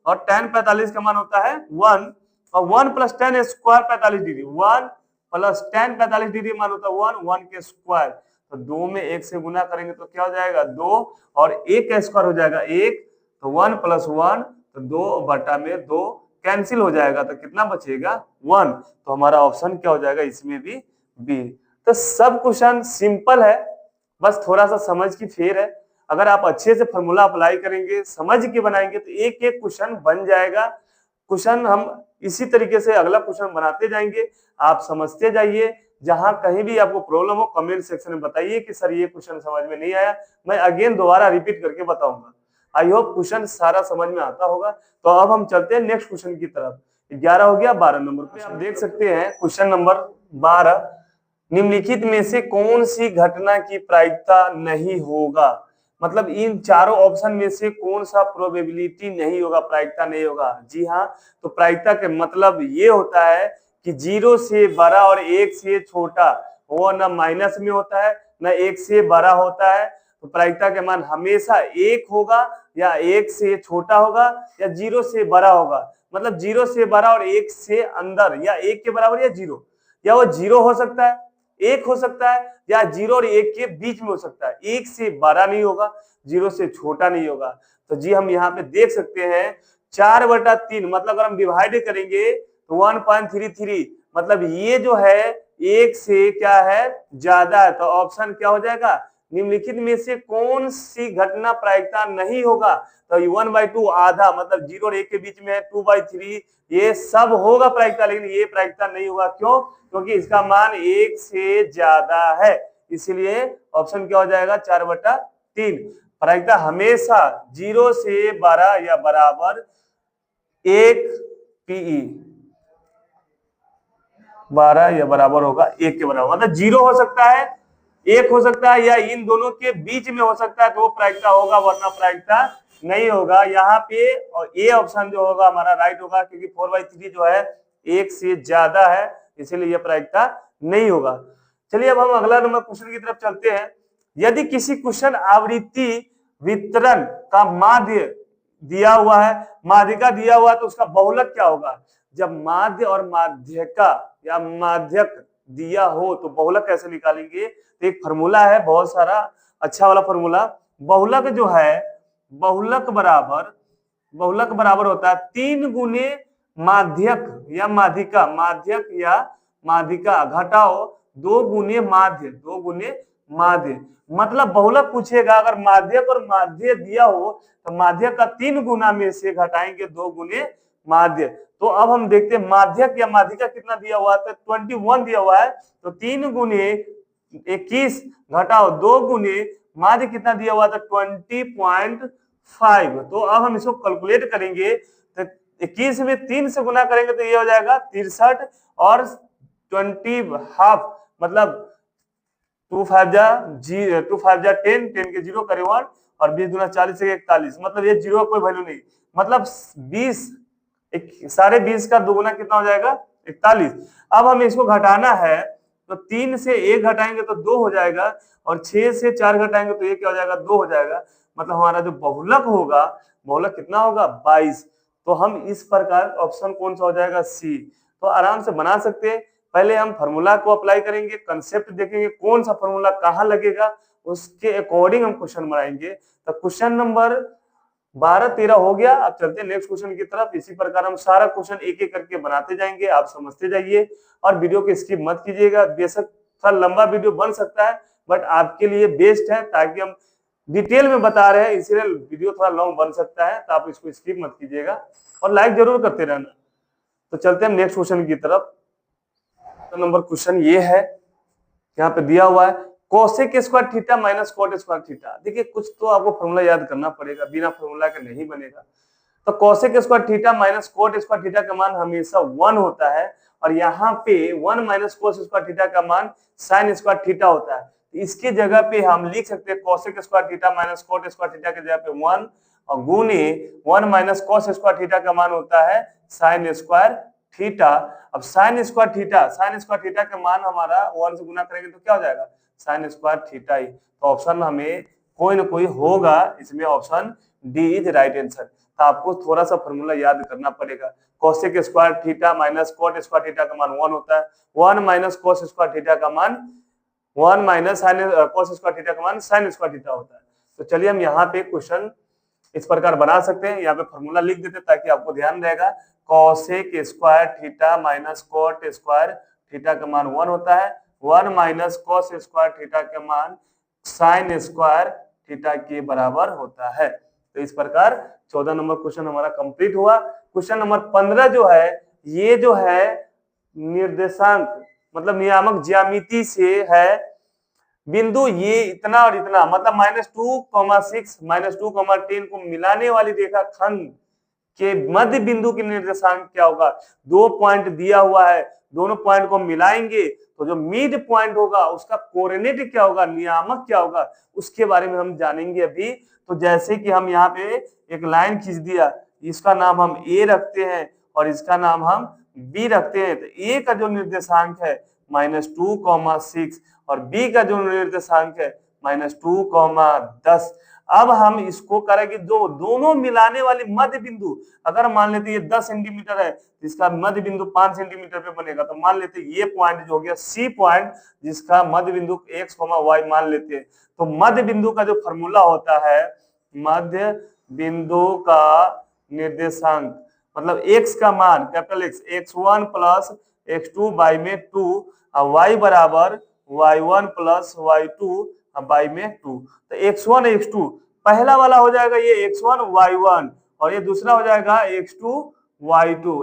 और tan 45 का मान होता है 1, और 1 plus tan square 45 degree, 1 plus tan 45 degree मान होता है 1 के स्क्वायर, तो 2 में 1 से गुना करेंगे तो क्या हो जाएगा 2, और 1 का स्क्वायर हो जाएगा 1, तो 1 प्लस 1, तो 2 बटा में 2 कैंसिल हो जाएगा, तो कितना बचेगा 1। तो हमारा ऑप्शन क्या हो जाएगा इसमें भी बी। तो सब क्वेश्चन सिंपल है, बस थोड़ा सा समझ की फेर है। अगर आप अच्छे से फॉर्मूला अप्लाई करेंगे, समझ के बनाएंगे, तो एक एक क्वेश्चन बन जाएगा। क्वेश्चन हम इसी तरीके से अगला क्वेश्चन बनाते जाएंगे, आप समझते जाइए। जहां कहीं भी आपको प्रॉब्लम हो कमेंट सेक्शन में बताइए कि सर ये क्वेश्चन समझ में नहीं आया, मैं अगेन दोबारा रिपीट करके बताऊंगा। आई होप क्वेश्चन सारा समझ में आता होगा। तो अब हम चलते हैं नेक्स्ट क्वेश्चन की तरफ। 11 हो गया, 12 नंबर पे आप देख सकते हैं क्वेश्चन नंबर 12, निम्नलिखित में से कौन सी घटना की प्रायिकता नहीं होगा। मतलब इन चारों ऑप्शन में से कौन सा प्रोबेबिलिटी नहीं होगा, प्रायिकता नहीं होगा। जी हाँ, तो प्रायिकता के मतलब ये होता है कि 0 से बड़ा और 1 से छोटा, वो ना माइनस में होता है ना 1 से बड़ा होता है। तो प्रायिकता के मान हमेशा 1 होगा, या 1 से छोटा होगा, या 0 से बड़ा होगा। मतलब 0 से बड़ा और 1 से अंदर, या 1 के बराबर या 0, या वो 0 हो सकता है, 1 हो सकता है, या 0 और 1 के बीच में हो सकता है। 1 से बड़ा नहीं होगा, 0 से छोटा नहीं होगा। तो जी हम यहाँ पे देख सकते हैं 4/3, मतलब अगर हम डिवाइड करेंगे तो 1.33, मतलब ये जो है 1 से क्या है ज्यादा है। तो ऑप्शन क्या हो जाएगा निम्नलिखित में से कौन सी घटना प्रायिकता नहीं होगा? तो 1/2 आधा, मतलब 0 और 1 के बीच में है, 2/3 ये सब होगा प्रायिकता, लेकिन ये प्रायिकता नहीं होगा। क्यों? क्योंकि इसका मान 1 से ज्यादा है, इसलिए ऑप्शन क्या हो जाएगा? 4/3। प्रायिकता हमेशा 0 से 12 या बराबर 1 पीई, 12 या बराबर होगा 1 के बराबर, मतलब 0 हो सकता है, 1 हो सकता है, या इन दोनों के बीच में हो सकता है, तो वो प्रायिकता होगा, वरना प्रायिकता नहीं होगा। यहाँ पे और ए ऑप्शन जो होगा हमारा राइट होगा, क्योंकि 4/3 जो है 1 से ज्यादा है, इसीलिए यह प्रायिकता नहीं होगा। चलिए अब हम अगला नंबर क्वेश्चन की तरफ चलते हैं। यदि किसी क्वेश्चन आवृत्ति वितरण का माध्य दिया हुआ है, माध्यिका दिया हुआ है, तो उसका बहुलक क्या होगा? जब माध्य और माध्यिका या माध्यक दिया हो तो बहुलक कैसे निकालेंगे? तो एक फॉर्मूला है बहुत सारा, अच्छा वाला फॉर्मूला। बहुलक जो है, बहुलक बराबर होता है 3 गुने माध्यक या माध्यिका, माध्यक या माध्यिका घटाओ 2 गुने माध्य, 2 गुने माध्य। मतलब बहुलक पूछेगा, अगर माध्यक और माध्य दिया हो तो माध्यक का 3 गुना में से घटाएंगे 2 गुने माध्य। तो अब हम देखते हैं माध्यक या माध्यिका कितना दिया हुआ है, तो 21 दिया हुआ है, तो 3 गुने 21 घटाओ 2 गुने माध्य कितना दिया हुआ था? 20.5। तो अब हम इसको कैलकुलेट करेंगे, तो 21 में 3 से गुना करेंगे तो ये हो जाएगा 63, और 20 हाफ, मतलब 2 5 जा 10, 10 के 0 करे 1, और 20 दूना 40 से 41, मतलब ये 0 का कोई वैल्यू नहीं, मतलब 20 साढ़े 20 का 2 गुना कितना हो जाएगा? 41। अब हमें इसको घटाना है, तो 3 से 1 घटाएंगे तो 2 हो जाएगा, और 6 से 4 घटाएंगे तो ये क्या हो जाएगा? 2 हो जाएगा। मतलब हमारा जो बहुलक होगा, बहुलक कितना होगा? 22। तो हम इस प्रकार ऑप्शन कौन सा हो जाएगा? सी। तो आराम से बना सकते हैं। पहले हम फॉर्मूला को अप्लाई करेंगे, कंसेप्ट देखेंगे कौन सा फॉर्मूला कहाँ लगेगा, उसके अकॉर्डिंग हम क्वेश्चन बनाएंगे। तो क्वेश्चन नंबर 12-13 हो गया। अब चलते हैं नेक्स्ट क्वेश्चन की तरफ। इसी प्रकार हम सारा क्वेश्चन एक एक करके बनाते जाएंगे, आप समझते जाइए, और वीडियो को स्किप मत कीजिएगा। बेशक थोड़ा लंबा वीडियो बन सकता है, बट आपके लिए बेस्ट है, ताकि हम डिटेल में बता रहे हैं, इसलिए वीडियो थोड़ा लॉन्ग बन सकता है, तो आप इसको स्किप मत कीजिएगा और लाइक जरूर करते रहना। तो चलते हैं नेक्स्ट क्वेश्चन की तरफ। नंबर क्वेश्चन ये है, यहाँ पे दिया हुआ है cosec square theta minus cot square theta. देखिए कुछ तो आपको फॉर्मूला याद करना पड़ेगा, बिना फॉर्मूला के नहीं बनेगा। तो cosec square theta minus cot square theta का मान हमेशा 1 होता है, और यहाँ पे 1 माइनस कोस स्क्वायर थीटा का मान साइन स्क्वायर थीटा होता है। इसकी जगह पे हम लिख सकते हैं cosec square theta minus cot square theta की जगह पे 1, और गुने 1 माइनस कोस स्क्वायर थीटा का मान होता है साइन स्क्वायर थीटा। अब साइन स्क्वायर थीटा का मान हमारा 1 से गुना करेंगे तो क्या हो जाएगा? साइन स्क्वायर थीटा ही। तो ऑप्शन हमें कोई ना कोई होगा, इसमें option D is right answer. तो आपको थोड़ा सा फॉर्मूला याद करना पड़ेगा। Cosec square theta minus cot square theta का मान 1 होता है, 1 माइनस कोस स्क्वायर थीटा का मान 1 minus sine cos square theta का मान साइन स्क्वायर थीटा होता है। तो चलिए हम यहाँ पे क्वेश्चन इस प्रकार बना सकते हैं, यहाँ पे फॉर्मूला लिख देते ताकि आपको ध्यान रहेगा। Cosec square theta minus cot square theta का मान 1 होता है, 1 माइनस कोस स्क्वायर थीटा का मान साइन स्क्वायर थीटा के बराबर होता है। तो इस प्रकार 14 नंबर क्वेश्चन हमारा कंप्लीट हुआ। क्वेश्चन नंबर 15 जो है, ये जो है निर्देशांक मतलब नियामक ज्यामिति से है, बिंदु ये इतना और इतना, मतलब -2,6 -2,10 को मिलाने वाली रेखा खंड के मध्य बिंदु की निर्देशांक क्या होगा? 2 पॉइंट दिया हुआ है, दोनों पॉइंट को मिलाएंगे तो जो मिड पॉइंट होगा उसका कोऑर्डिनेट क्या होगा, नियामक क्या होगा, उसके बारे में हम जानेंगे अभी। तो जैसे कि हम यहाँ पे एक लाइन खींच दिया, इसका नाम हम ए रखते हैं और इसका नाम हम बी रखते हैं। तो ए का जो निर्देशांक है -2,6 और बी का जो निर्देशांक है -2,10। अब हम इसको करेंगे जो दोनों मिलाने वाले मध्य बिंदु, अगर मान लेते ये 10 सेंटीमीटर है, इसका मध्य बिंदु 5 सेंटीमीटर पे बनेगा, तो मान लेते ये पॉइंट जो हो गया सी पॉइंट, जिसका मध्य बिंदु x, y मान लेते हैं। तो मध्य बिंदु का जो फॉर्मूला होता है, मध्य बिंदु का निर्देशांक मतलब x का मान capital X, x1 plus x2 by में 2, और y बराबर y1 प्लस y2 y में 2। तो x1 x2 पहला वाला हो जाएगा ये x1 y1 और ये दूसरा हो जाएगा x2 y2।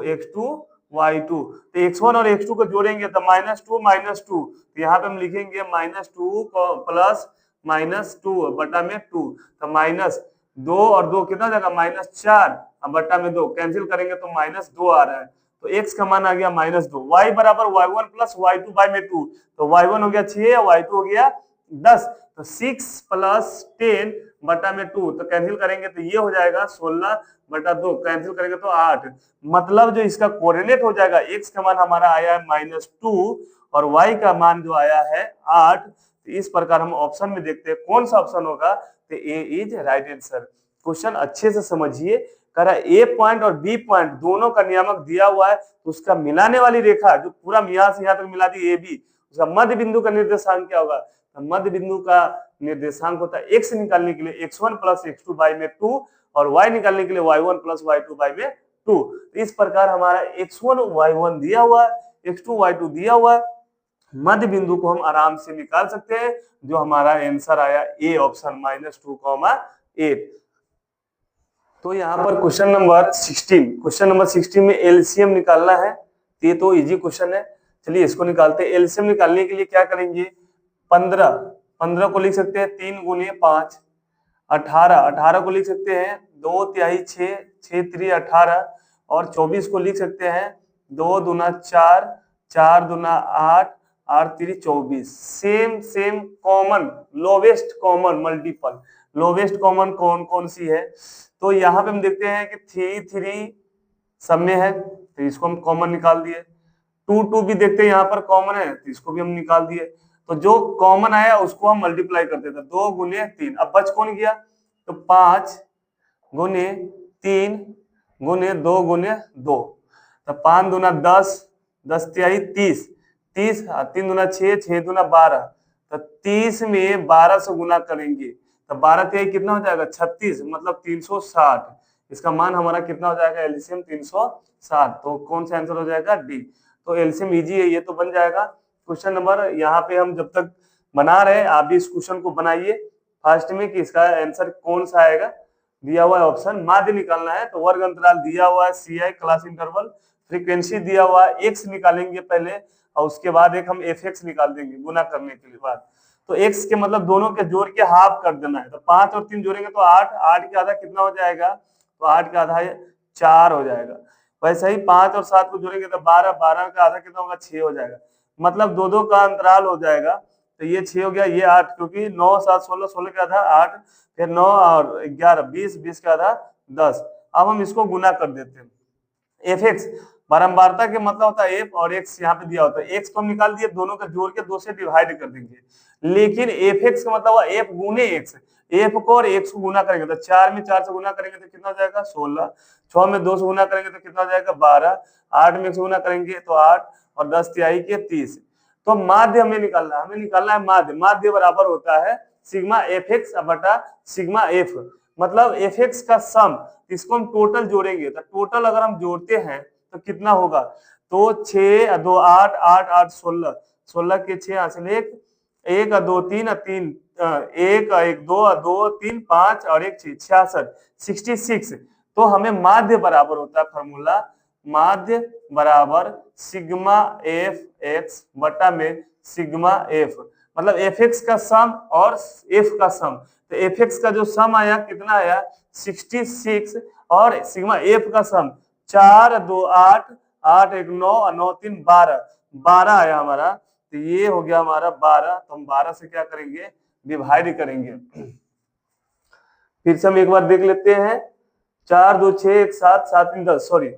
तो x1 और x2 को जोड़ेंगे तो -2 तो यहाँ पे हम लिखेंगे -2 प्लस -2 बटा में 2 तो -2 और 2 कितना हो जाएगा -4 बटा में 2 कैंसिल करेंगे तो -2 आ रहा है। तो x का मान आ गया -2। y बराबर y1 प्लस y2 बाई में 2 तो y1 हो गया 6 और y2 हो गया 10 तो 6 प्लस 10 बटा में 2 तो कैंसिल करेंगे तो ये हो जाएगा 16 बटा 2 कैंसिल करेंगे तो 8। मतलब जो इसका कोऑर्डिनेट हो जाएगा x का मान हमारा आया है -2 और y का मान जो आया है 8। तो इस प्रकार हम ऑप्शन में देखते हैं कौन सा ऑप्शन होगा तो ए इज राइट आंसर। क्वेश्चन अच्छे से समझिए, कह रहा है ए पॉइंट और बी पॉइंट दोनों का नियामक दिया हुआ है तो उसका मिलाने वाली रेखा जो पूरा यहाँ से यहाँ तक मिला दी ए बी, उसका मध्य बिंदु का निर्देशांक क्या होगा तो मध्य बिंदु का निर्देशांक होता है x निकालने के लिए x1 प्लस x2 बाई में 2 और y निकालने के लिए y1 प्लस y2 बाई में 2। इस प्रकार हमारा x1 y1 दिया हुआ है, x2 y2 दिया हुआ है, मध्य बिंदु को हम आराम से निकाल सकते हैं जो हमारा आंसर आया ए ऑप्शन -2, 8। तो यहाँ पर क्वेश्चन नंबर 16 में एलसीएम निकालना है। ये तो इजी क्वेश्चन है, चलिए इसको निकालते हैं। एलसीएम निकालने के लिए क्या करेंगे 15 को लिख सकते हैं 3 गुने 5, 18 को लिख सकते हैं 2 तिहाई 6, 6 3 18 और 24 को लिख सकते हैं 2 दूना 4, 4 दूना 8, 8 3 24। Same common lowest common multiple lowest common कौन सी है तो यहाँ पे हम देखते हैं कि 3 सब में है तो इसको हम कॉमन निकाल दिए। 2 भी देखते हैं यहाँ पर कॉमन है तो इसको भी हम निकाल दिए। तो जो कॉमन आया उसको हम मल्टीप्लाई करते थे 2 गुने 3। अब बच कौन गया तो 5 गुने 3 गुने 2 गुने 2 तो 5 दूना 10, 10 तिहाई 30, 3 दूना 6, 6 दूना 12 तो 30 में 12 से गुना करेंगे तो 12 तिहाई कितना हो जाएगा 36 मतलब 360। इसका मान हमारा कितना हो जाएगा एलसीएम 360। तो कौन सा आंसर हो जाएगा डी। तो एलसीएम इजी है, ये तो बन जाएगा। क्वेश्चन नंबर यहाँ पे हम जब तक बना रहे हैं आप भी इस क्वेश्चन को बनाइए फास्ट में कि इसका आंसर कौन सा आएगा। दिया हुआ है ऑप्शन माध्य निकालना है तो वर्ग अंतराल दिया हुआ है CI क्लास इंटरवल, फ्रीक्वेंसी दिया हुआ है x निकालेंगे पहले और उसके बाद एक हम fx निकाल देंगे गुना करने के लिए बाद। तो x के मतलब दोनों के जोड़ के हाफ कर देना है तो 5 और 3 जोड़ेंगे तो 8, 8 के आधा कितना हो जाएगा तो 8 के आधा 4 हो जाएगा। वैसे ही 5 और 7 को जोड़ेंगे तो 12, 12 का आधा कितना होगा 6 हो जाएगा। मतलब दो का अंतराल हो जाएगा तो ये 6 हो गया ये 8 क्योंकि 9 7 16, 16 का आधा 8 फिर 9 और 11 20, 20 का आधा 10। अब हम इसको गुना कर देते हैं। fx बारंबारता के मतलब होता है f और x यहाँ पे दिया होता है। x को हम निकाल दिए दोनों का जोड़ के 2 से डिवाइड कर देंगे लेकिन fx का मतलब हुआ f गुने x, f को और x को गुना करेंगे तो 4 में 4 से गुना करेंगे तो कितना हो जाएगा 16, 6 में 2 से गुना करेंगे तो कितना हो जाएगा 12, 8 में 1 से गुना करेंगे तो 8 और 10 तिहाई के 30। तो माध्य हमें निकालना है माध्य बराबर होता है सिग्मा fx बटा सिग्मा f। मतलब fx का सम इसको हम टोटल जोड़ेंगे तो टोटल अगर हम जोड़ते हैं तो कितना होगा तो 6 2 8 8 8 16, 16 के 6 हासिल 1 1 2 3 3 1 1 2 2 3 5 और 1 6 66। तो हमें माध्य बराबर होता है फॉर्मूला माध्य बराबर सिग्मा एफ एक्स बटा में सिग्मा एफ। मतलब एफ एक्स का सम और एफ का सम तो एफ एक्स का जो सम आया कितना आया 66 और सिग्मा एफ का सम 4 2 8 8 1 9 9 3 12 आया हमारा। तो ये हो गया हमारा 12। तो हम 12 से क्या करेंगे डिवाइड करेंगे। फिर से हम एक बार देख लेते हैं 4 2 6 1 7 7 3 10 सॉरी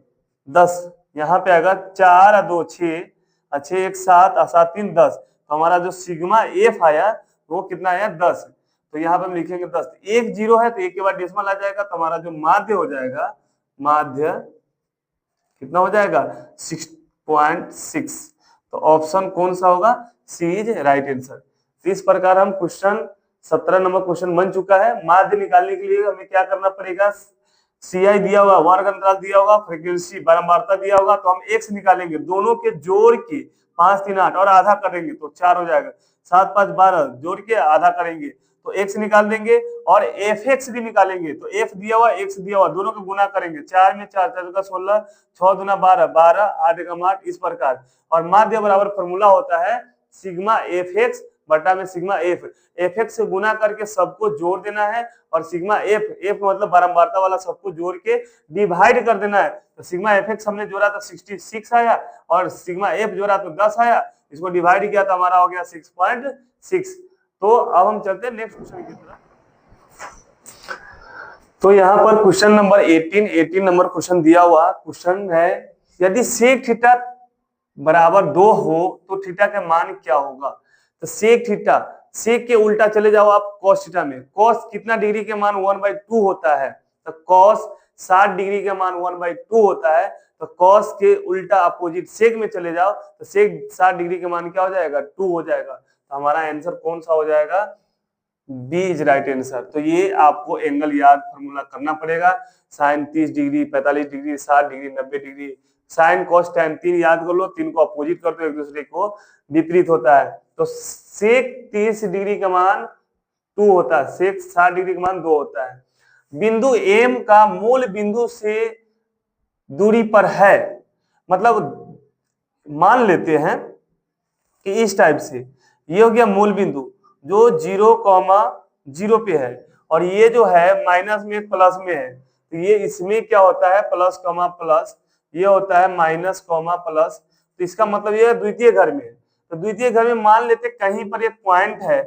10 यहाँ पे आएगा 4 2 6 6 1 7 7 3 10। तो हमारा जो सिग्मा एफ आया वो कितना आया 10। तो यहाँ पे हम लिखेंगे 10। एक जीरो है तो एक के बाद डेसिमल आ जाएगा तो हमारा जो माध्य हो जाएगा माध्य कितना हो जाएगा 6.6। तो ऑप्शन कौन सा होगा सी इज राइट आंसर। तो इस प्रकार हम क्वेश्चन 17 नंबर क्वेश्चन बन चुका है। माध्य निकालने के लिए हमें क्या करना पड़ेगा CI दिया होगा वर्ग अंतराल दिया होगा फ्रीक्वेंसी बारंबारता दिया होगा तो हम x निकालेंगे दोनों के जोड़ के 5 3 8 और आधा करेंगे तो 4 हो जाएगा, 7 5 12 जोड़ के आधा करेंगे तो x निकाल देंगे और fx भी निकालेंगे। तो f दिया हुआ x दिया हुआ दोनों को गुना करेंगे, 4 में 4 4 का 16 6 दूना 12 12 8 एकम 8 इस प्रकार। और माध्य बराबर फॉर्मूला होता है सिग्मा fx बटा में सिग्मा f, fx से गुना करके सबको जोड़ देना है और सिग्मा f मतलब बारंबारता वाला सबको जोड़ के डिवाइड कर देना है। तो सिग्मा fx हमने जोड़ा तो 66 आया और सिग्मा f जोड़ा तो 10 आया, इसको डिवाइड किया तो हमारा हो गया 6.6। तो अब हम चलते हैं नेक्स्ट क्वेश्चन की तरफ। तो यहाँ पर क्वेश्चन नंबर 18 नंबर क्वेश्चन दिया हुआ क्वेश्चन है, यदि सेक थीटा बराबर 2 हो तो थीटा का मान क्या होगा। तो सेक थीटा, सेक के उल्टा चले जाओ आप कॉस थीटा में, कॉस कितना डिग्री के मान 1/2 होता है, तो कॉस 60 डिग्री का मान 1/2 होता है। तो कॉस के उल्टा अपोजिट सेक में चले जाओ तो सेक 60 डिग्री के मान क्या हो जाएगा 2 हो जाएगा। तो हमारा आंसर कौन सा हो जाएगा, बी इज राइट आंसर। तो ये आपको एंगल याद फॉर्मूला करना पड़ेगा, sine 30 degree 45 degree 60 degree 90 degree, sine cos tan 3 याद कर लो, 3 को अपोजिट कर दो, एक दूसरे को विपरीत होता है। तो सेक 30 डिग्री का मान 2 होता है, सेक 60 डिग्री का मान 2 होता है। बिंदु एम का मूल बिंदु से दूरी पर है, मतलब मान लेते हैं कि इस टाइप से ये हो गया मूल बिंदु जो 0,0 पे है और ये जो है माइनस में प्लस में है, तो ये इसमें क्या होता है प्लस कॉमा प्लस, ये होता है माइनस कॉमा प्लस। तो इसका मतलब ये द्वितीय घर में है। तो द्वितीय घर में मान लेते कहीं पर एक पॉइंट है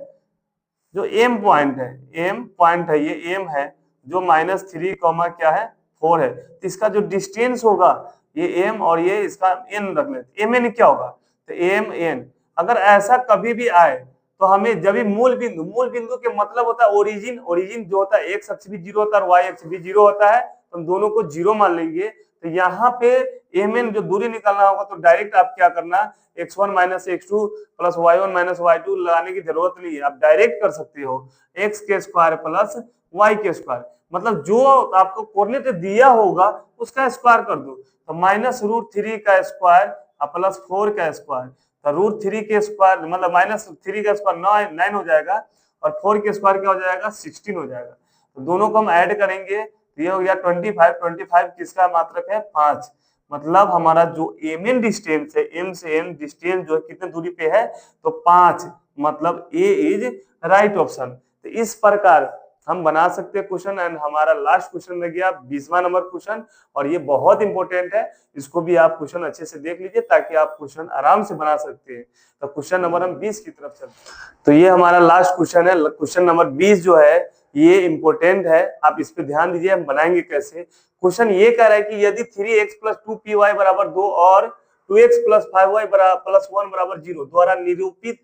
जो एम पॉइंट है, एम पॉइंट है, ये एम है जो -3 कॉमा क्या है 4 है। तो इसका जो डिस्टेंस होगा ये एम और ये इसका एन रख लेते, एम एन क्या होगा तो एम एन। अगर ऐसा कभी भी आए तो हमें जब भी मूल बिंदु के मतलब होता है ओरिजिन, ओरिजिन जो होता है एक्स अक्ष भी 0 होता है और वाई अक्ष भी 0 होता है, तो हम दोनों को 0 मान लेंगे। तो यहाँ पे एम एन जो दूरी निकालना होगा तो डायरेक्ट आप क्या करना, x1 minus x2 plus y1 minus y2 लगाने की जरूरत नहीं है, आप डायरेक्ट कर सकते हो x के स्क्वायर प्लस y के स्क्वायर, मतलब जो आपको कोऑर्डिनेट दिया होगा उसका स्क्वायर कर दो। तो -√3 का स्क्वायर प्लस 4 का स्क्वायर, तो √3 के स्क्वायर मतलब -3 का स्क्वायर 9 हो जाएगा और 4 के स्क्वायर क्या हो जाएगा 16 हो जाएगा। तो दोनों को हम ऐड करेंगे तो ये हो गया 25 किसका मात्रक है 5, मतलब हमारा जो एम एन डिस्टेंस है, एम से एन डिस्टेंस जो है कितने दूरी पे है तो 5, मतलब ए इज राइट ऑप्शन। तो इस प्रकार हम बना सकते हैं क्वेश्चन। एंड हमारा लास्ट क्वेश्चन रह गया 20वां नंबर क्वेश्चन और ये बहुत इंपॉर्टेंट है, इसको भी आप क्वेश्चन अच्छे से देख लीजिए ताकि आप क्वेश्चन आराम से बना सकते हैं। तो क्वेश्चन नंबर हम 20 की तरफ चलते हैं। तो ये हमारा लास्ट क्वेश्चन है, क्वेश्चन नंबर 20 जो है ये इंपॉर्टेंट है, आप इस पे ध्यान दीजिए हम बनाएंगे कैसे। क्वेश्चन ये कह रहा है कि यदि 3x + 2py बराबर 2 और 2x + 5y + 1 बराबर 0 द्वारा निरूपित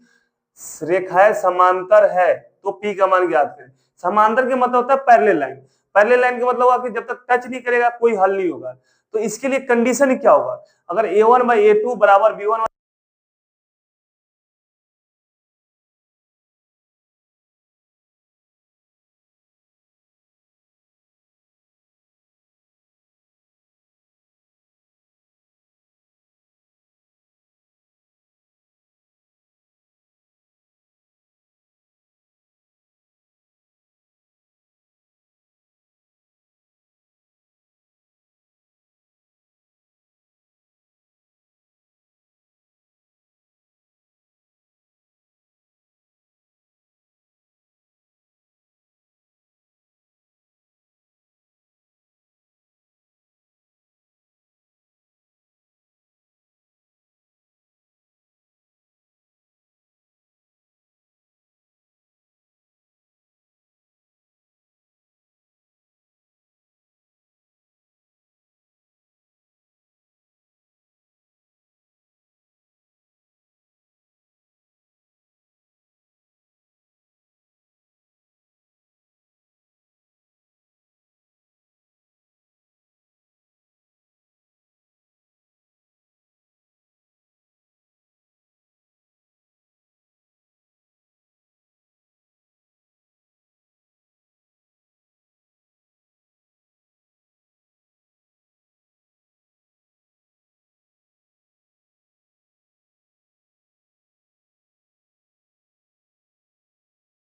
रेखाएं समांतर है तो p का मान ज्ञात करें। समांतर के मतलब होता है पैरेलल लाइन, पैरेलल लाइन का मतलब होगा कि जब तक टच नहीं करेगा कोई हल नहीं होगा। तो इसके लिए कंडीशन क्या होगा, अगर a1/a2 बराबर b1